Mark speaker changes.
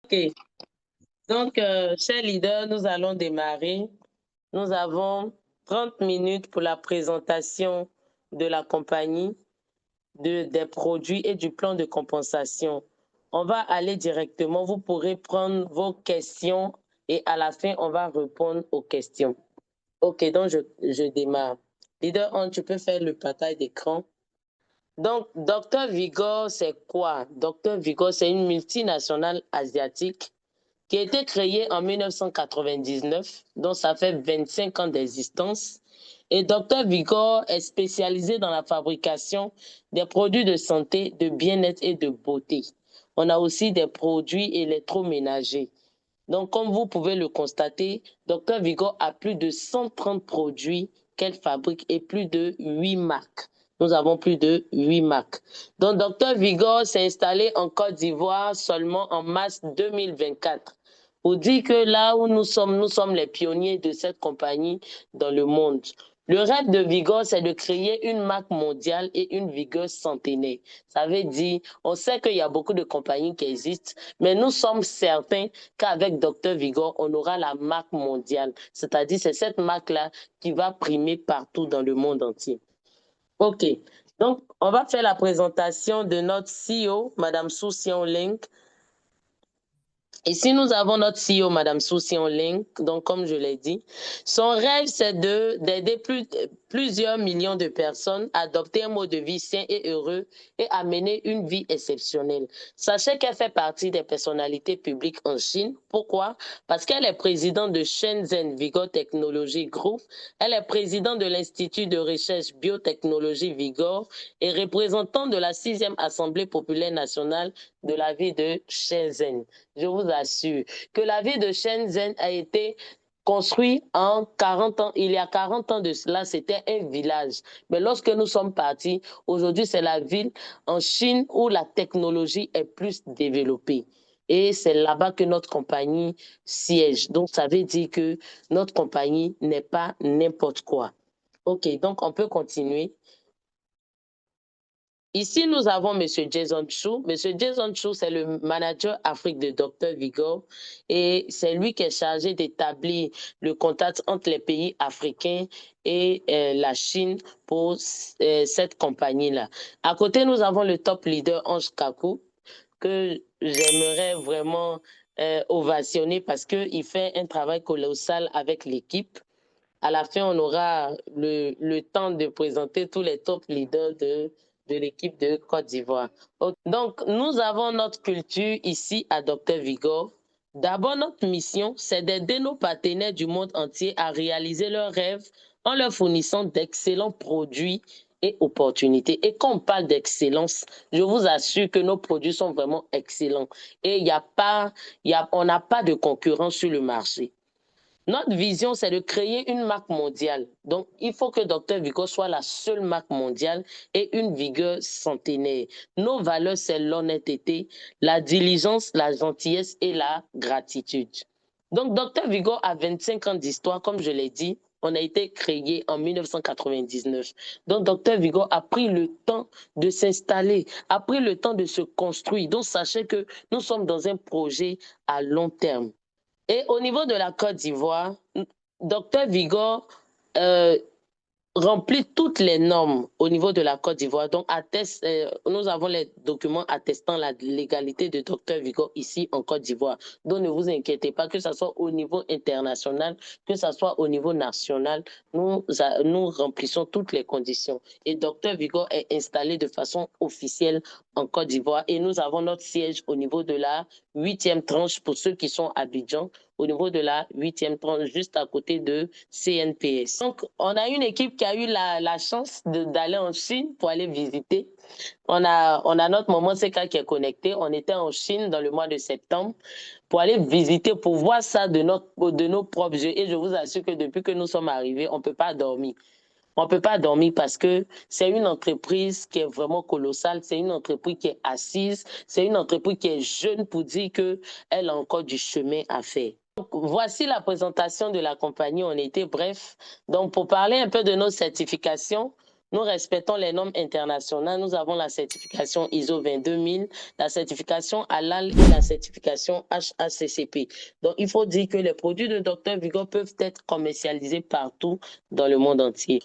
Speaker 1: OK. Donc, chers leaders, nous allons démarrer. Nous avons 30 minutes pour la présentation de la compagnie, des produits et du plan de compensation. On va aller directement. Vous pourrez prendre vos questions et à la fin, on va répondre aux questions. OK, donc je démarre. Leader 1, tu peux faire le partage d'écran. Donc, Dr Vigor, c'est quoi? Dr Vigor, c'est une multinationale asiatique qui a été créée en 1999, donc ça fait 25 ans d'existence. Et Dr Vigor est spécialisé dans la fabrication des produits de santé, de bien-être et de beauté. On a aussi des produits électroménagers. Donc, comme vous pouvez le constater, Dr Vigor a plus de 130 produits qu'elle fabrique et plus de 8 marques. Nous avons plus de 8 marques. Donc, Dr Vigor s'est installé en Côte d'Ivoire seulement en mars 2024. Pour dire que là où nous sommes les pionniers de cette compagnie dans le monde. Le rêve de Vigor, c'est de créer une marque mondiale et une vigueur centenaire. Ça veut dire, on sait qu'il y a beaucoup de compagnies qui existent, mais nous sommes certains qu'avec Dr Vigor, on aura la marque mondiale. C'est-à-dire, c'est cette marque-là qui va primer partout dans le monde entier. OK. Donc, on va faire la présentation de notre CEO, Madame Su Sion Ling. Ici, nous avons notre CEO, Madame Su Sion Ling. Donc, comme je l'ai dit, son rêve, c'est d'aider plusieurs millions de personnes à adopter un mode de vie sain et heureux et à mener une vie exceptionnelle. Sachez qu'elle fait partie des personnalités publiques en Chine. Pourquoi? Parce qu'elle est présidente de Shenzhen Vigor Technology Group. Elle est présidente de l'Institut de recherche biotechnologie Vigor et représentante de la 6e Assemblée populaire nationale de la ville de Shenzhen. Je vous assure que la ville de Shenzhen a été construite en 40 ans. Il y a 40 ans de cela, c'était un village. Mais lorsque nous sommes partis, aujourd'hui, c'est la ville en Chine où la technologie est plus développée. Et c'est là-bas que notre compagnie siège. Donc, ça veut dire que notre compagnie n'est pas n'importe quoi. OK, donc on peut continuer. Ici, nous avons M. Jason Chu. M. Jason Chu, c'est le manager Afrique de Dr Vigor et c'est lui qui est chargé d'établir le contact entre les pays africains et la Chine pour cette compagnie-là. À côté, nous avons le top leader Ange Kakou que j'aimerais vraiment ovationner parce qu'il fait un travail colossal avec l'équipe. À la fin, on aura le temps de présenter tous les top leaders de l'équipe de Côte d'Ivoire. Donc, nous avons notre culture ici à Dr Vigor. D'abord, notre mission, c'est d'aider nos partenaires du monde entier à réaliser leurs rêves en leur fournissant d'excellents produits et opportunités. Et quand on parle d'excellence, je vous assure que nos produits sont vraiment excellents. Et on n'a pas de concurrence sur le marché. Notre vision, c'est de créer une marque mondiale. Donc, il faut que Dr Vigor soit la seule marque mondiale et une vigueur centenaire. Nos valeurs, c'est l'honnêteté, la diligence, la gentillesse et la gratitude. Donc, Dr Vigor a 25 ans d'histoire, comme je l'ai dit. On a été créé en 1999. Donc, Dr Vigor a pris le temps de s'installer, a pris le temps de se construire. Donc, sachez que nous sommes dans un projet à long terme. Et au niveau de la Côte d'Ivoire, Dr Vigor remplit toutes les normes au niveau de la Côte d'Ivoire. Donc, nous avons les documents attestant la légalité de Dr Vigor ici en Côte d'Ivoire. Donc, ne vous inquiétez pas, que ce soit au niveau international, que ce soit au niveau national, nous remplissons toutes les conditions. Et Dr Vigor est installé de façon officielle en Côte d'Ivoire et nous avons notre siège au niveau de la 8e tranche pour ceux qui sont à Abidjan, au niveau de la 8e tranche, juste à côté de CNPS. Donc, on a une équipe qui a eu la chance d'aller en Chine pour aller visiter. On a notre maman Seka qui est connectée. On était en Chine dans le mois de septembre pour aller visiter, pour voir ça de nos propres yeux. Et je vous assure que depuis que nous sommes arrivés, on ne peut pas dormir. On ne peut pas dormir parce que c'est une entreprise qui est vraiment colossale, c'est une entreprise qui est assise, c'est une entreprise qui est jeune pour dire qu'elle a encore du chemin à faire. Donc, voici la présentation de la compagnie. On était bref. Donc, pour parler un peu de nos certifications, Nous respectons les normes internationales. Nous avons la certification ISO 22000, la certification HALAL et la certification HACCP. Donc, il faut dire que les produits de Dr Vigor peuvent être commercialisés partout dans le monde entier.